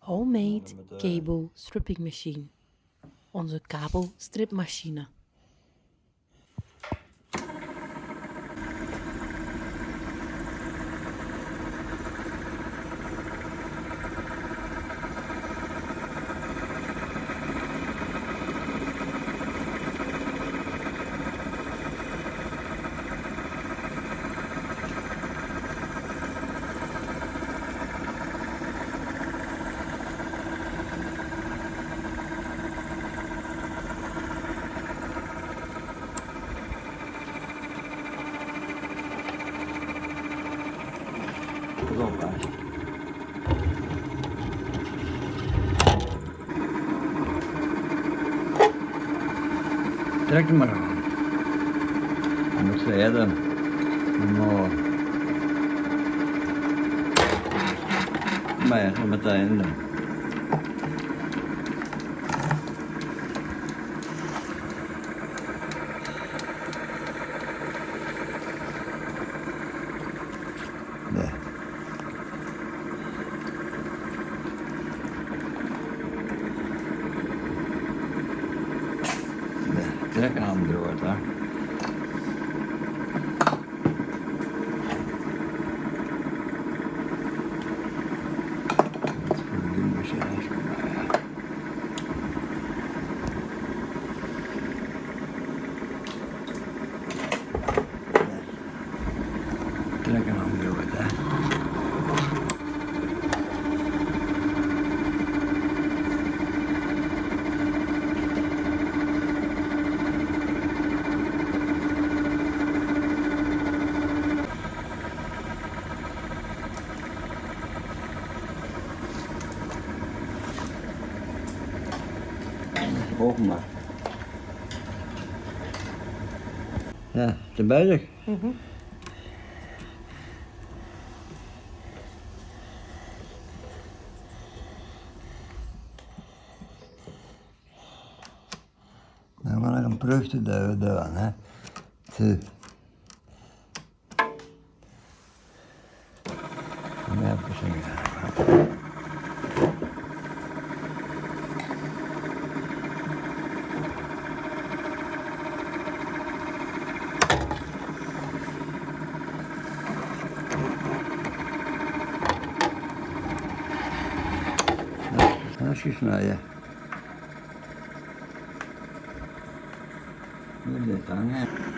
Homemade cable stripping machine. Onze kabelstripmachine. Pas op, hè. Trek hem maar aan. Je moet rijden. Maar... Maar ja, dat meteen doen. Nee. Nee, trek aan hem door, hè. Die machine is voor mij, ja. Trek aan hem door, hè. Volg maar. Ja, te bezig. Dan ga ik een brug te doen, hè. Zo. Ja, precies. Dat is gesneden. Nu dit dan, hè.